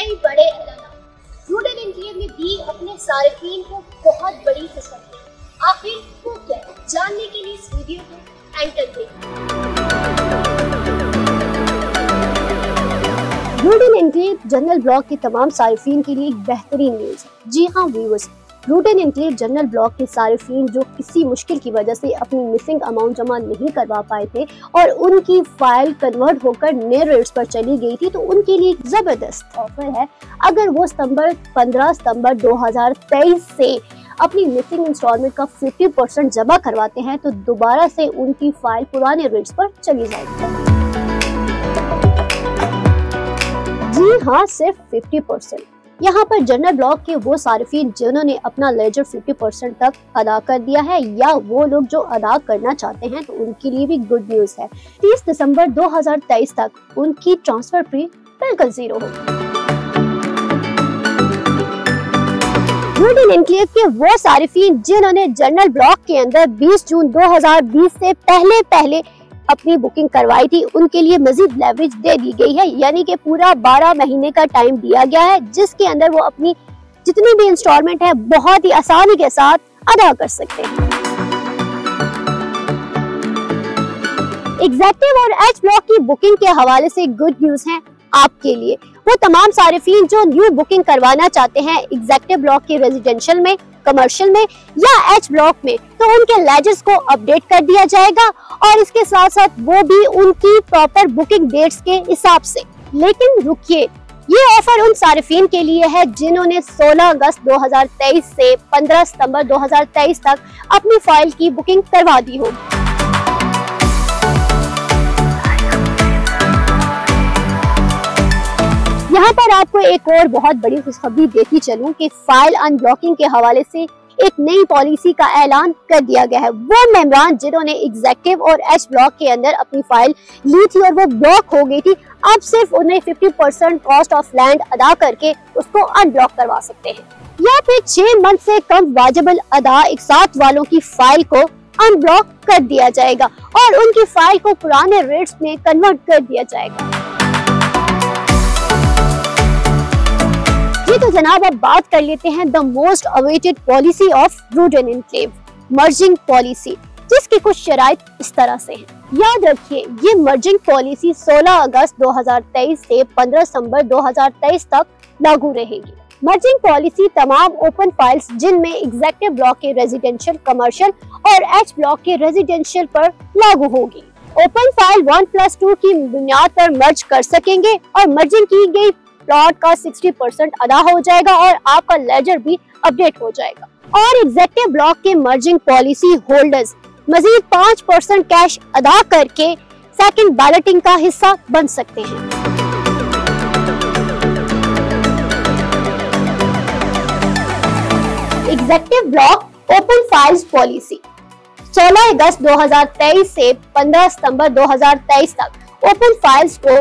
कई बड़े ऐलान। रूट एंड एनक्लेव ने दी अपने सारिफीन को बहुत बड़ी खुशखबरी। आखिर वो क्या है, जानने के लिए इस वीडियो को एंड तक देखें। Root and enclave general block के तमाम सारिफीन के लिए एक बेहतरीन न्यूज है। जी हाँ viewers, root and enclave general block के सारिफीन जो किसी मुश्किल की वजह से अपनी मिसिंग अमाउंट जमा नहीं करवा पाए थे और उनकी फाइल कन्वर्ट होकर नए रेट्स पर चली गई थी, तो उनके लिए एक जबरदस्त ऑफर है। अगर वो 15 सितंबर 2023 से अपनी मिसिंग इंस्टॉलमेंट का 50% जमा करवाते हैं तो दोबारा से उनकी फाइल पुराने रेट्स पर चली जाएगी। जी हाँ, सिर्फ 50%। यहाँ पर जनरल ब्लॉक के वो सारिफीन जिन्होंने अपना लेजर 50% तक अदा कर दिया है या वो लोग जो अदा करना चाहते हैं, तो उनके लिए भी गुड न्यूज है। 30 दिसंबर 2023 तक उनकी ट्रांसफर फी बिल्कुल 0 होगी। रूट एंड एनक्लेव के वो सारिफीन जिन्होंने जनरल ब्लॉक के अंदर 20 जून 2020 से पहले अपनी बुकिंग करवाई थी, उनके लिए मजीद लेवरेज दे दी गई है। यानी कि पूरा 12 महीने का टाइम दिया गया है, जिसके अंदर वो अपनी जितनी भी इंस्टॉलमेंट है बहुत ही आसानी के साथ अदा कर सकते हैं। एग्जेक्टिव और एच ब्लॉक की बुकिंग के हवाले से गुड न्यूज है आपके लिए। वो तमाम सारिफीन जो न्यू बुकिंग करवाना चाहते हैं एग्जेक्टिव ब्लॉक के रेजिडेंशियल में, कमर्शियल में या एच ब्लॉक में, तो उनके लेजर्स को अपडेट कर दिया जाएगा और इसके साथ साथ वो भी उनकी प्रॉपर बुकिंग डेट्स के हिसाब से। लेकिन रुकिए, ये ऑफर उन सारिफीन के लिए है जिन्होंने 16 अगस्त 2023 से 15 सितंबर 2023 तक अपनी फाइल की बुकिंग करवा दी हो। यहाँ पर आपको एक और बहुत बड़ी खुशखबरी देती चलूं कि फाइल अनब्लॉकिंग के हवाले से एक नई पॉलिसी का ऐलान कर दिया गया है। वो मेंबरान जिन्होंने एग्जेक्टिव और एच ब्लॉक के अंदर अपनी फाइल ली थी और वो ब्लॉक हो गई थी, अब सिर्फ उन्हें 50% कॉस्ट ऑफ लैंड अदा करके उसको अनब्लॉक करवा सकते हैं, या फिर 6 मंथ से कम वाजिबल अदा एक साथ वालों की फाइल को अनब्लॉक कर दिया जाएगा और उनकी फाइल को पुराने रेट्स में कन्वर्ट कर दिया जाएगा। तो जनाब अब बात कर लेते हैं the most awaited policy of root and enclave, merging policy, जिसकी कुछ शराइत इस तरह से हैं। याद रखिए, ये मर्जिंग पॉलिसी 16 अगस्त 2023 से 15 सितंबर 2023 तक लागू रहेगी। मर्जिंग पॉलिसी तमाम ओपन फाइल्स जिनमें एग्जेक्टिव ब्लॉक के रेजिडेंशियल, कमर्शियल और एच ब्लॉक के रेजिडेंशियल पर लागू होगी। ओपन फाइल 1+2 की बुनियाद पर मर्ज कर सकेंगे और मर्जिंग की गई प्लॉट का 60% अदा हो जाएगा और आपका लेजर भी अपडेट हो जाएगा। और एग्जेक्टिव ब्लॉक के मर्जिंग पॉलिसी होल्डर्स मजीद 5% कैश अदा करके सेकंड बैलेटिंग का हिस्सा बन सकते हैं। Executive block open files policy 16 अगस्त 2023 से 15 सितंबर 2023 तक ओपन फाइल्स को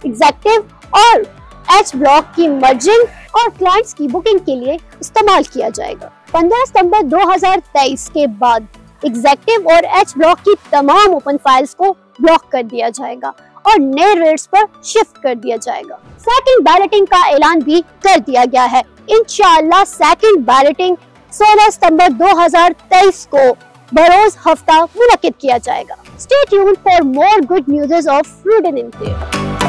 एग्जेक्टिव और एच ब्लॉक की मर्जिंग और क्लाइंट्स की बुकिंग के लिए इस्तेमाल किया जाएगा। 15 सितंबर 2023 के बाद एग्जेक्टिव और एच ब्लॉक की तमाम ओपन फाइल्स को ब्लॉक कर दिया जाएगा और नए रेट्स पर शिफ्ट कर दिया जाएगा। सेकंड बैलेटिंग का ऐलान भी कर दिया गया है। इंशाअल्लाह सेकंड बैलेटिंग 16 सितंबर 2023 को बरोज हफ्ता मुनक्किद किया जाएगा। Stay tuned for more good news of root and enclave.